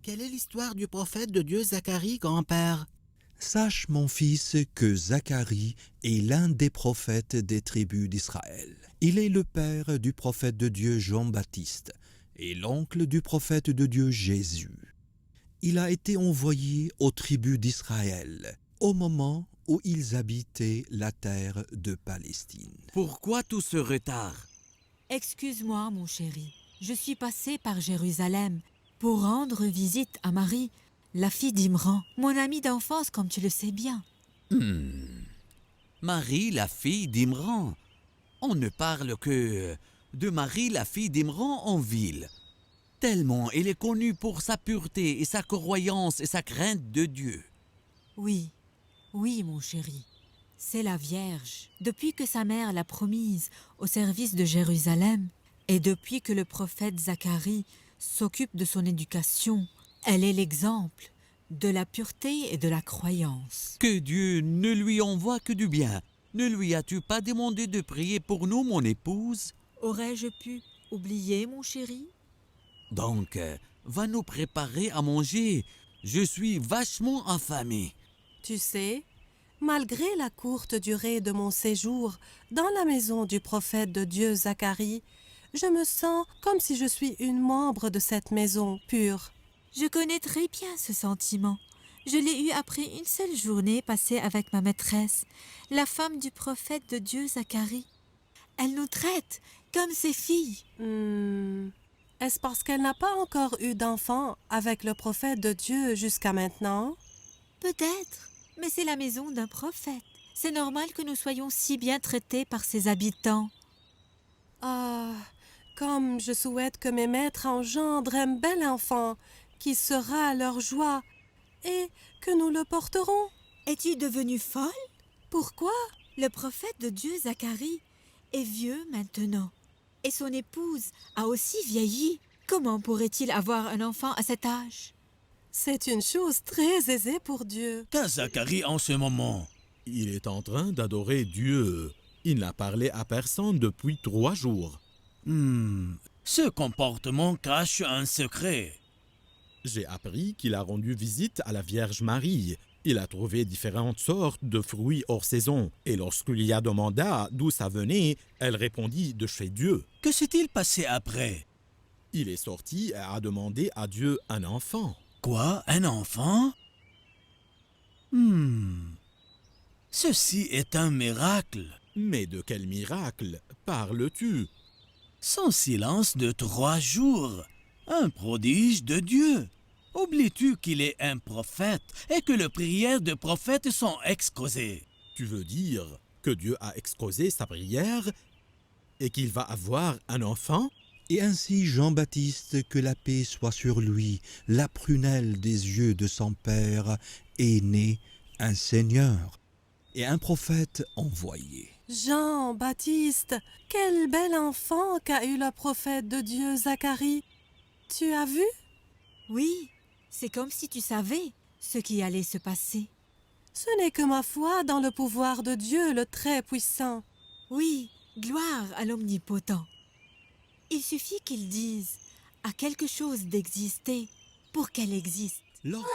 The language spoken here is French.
Quelle est l'histoire du prophète de Dieu Zacharie, grand-père? Sache, mon fils, que Zacharie est l'un des prophètes des tribus d'Israël. Il est le père du prophète de Dieu Jean-Baptiste et l'oncle du prophète de Dieu Jésus. Il a été envoyé aux tribus d'Israël au moment où ils habitaient la terre de Palestine. Pourquoi tout ce retard? Excuse-moi, mon chéri. Je suis passée par Jérusalem pour rendre visite à Marie, la fille d'Imran, mon amie d'enfance, comme tu le sais bien. Marie, la fille d'Imran. On ne parle que de Marie, la fille d'Imran en ville. Tellement elle est connue pour sa pureté et sa croyance et sa crainte de Dieu. Oui, oui, mon chéri. C'est la Vierge. Depuis que sa mère l'a promise au service de Jérusalem, et depuis que le prophète Zacharie s'occupe de son éducation, elle est l'exemple de la pureté et de la croyance. Que Dieu ne lui envoie que du bien. Ne lui as-tu pas demandé de prier pour nous, mon épouse? Aurais-je pu oublier, mon chéri? Donc, va nous préparer à manger. Je suis vachement affamé. Tu sais, malgré la courte durée de mon séjour dans la maison du prophète de Dieu Zacharie, je me sens comme si je suis une membre de cette maison pure. Je connais très bien ce sentiment. Je l'ai eu après une seule journée passée avec ma maîtresse, la femme du prophète de Dieu Zacharie. Elle nous traite comme ses filles. Est-ce parce qu'elle n'a pas encore eu d'enfant avec le prophète de Dieu jusqu'à maintenant? Peut-être, mais c'est la maison d'un prophète. C'est normal que nous soyons si bien traités par ses habitants. Ah, comme je souhaite que mes maîtres engendrent un bel enfant qui sera leur joie et que nous le porterons. Es-tu devenue folle? Pourquoi? Le prophète de Dieu Zacharie est vieux maintenant. Et son épouse a aussi vieilli. Comment pourrait-il avoir un enfant à cet âge? C'est une chose très aisée pour Dieu. Qu'a Zacharie en ce moment? Il est en train d'adorer Dieu. Il n'a parlé à personne depuis 3 jours. Ce comportement cache un secret. J'ai appris qu'il a rendu visite à la Vierge Marie. Il a trouvé différentes sortes de fruits hors saison. Et lorsqu'il a demandé d'où ça venait, elle répondit de chez Dieu. Que s'est-il passé après? Il est sorti et a demandé à Dieu un enfant. Quoi? Un enfant? Ceci est un miracle. Mais de quel miracle parles-tu? Son silence de 3 jours. Un prodige de Dieu. Oublies-tu qu'il est un prophète et que les prières de prophètes sont excusées? Tu veux dire que Dieu a excusé sa prière et qu'il va avoir un enfant? Et ainsi Jean-Baptiste, que la paix soit sur lui, la prunelle des yeux de son père, est né un Seigneur et un prophète envoyé. Jean-Baptiste, quel bel enfant qu'a eu le prophète de Dieu Zacharie. Tu as vu? Oui, c'est comme si tu savais ce qui allait se passer. Ce n'est que ma foi dans le pouvoir de Dieu le Très-Puissant. Oui, gloire à l'Omnipotent. Il suffit qu'il dise à quelque chose d'exister pour qu'elle existe. Lorsque-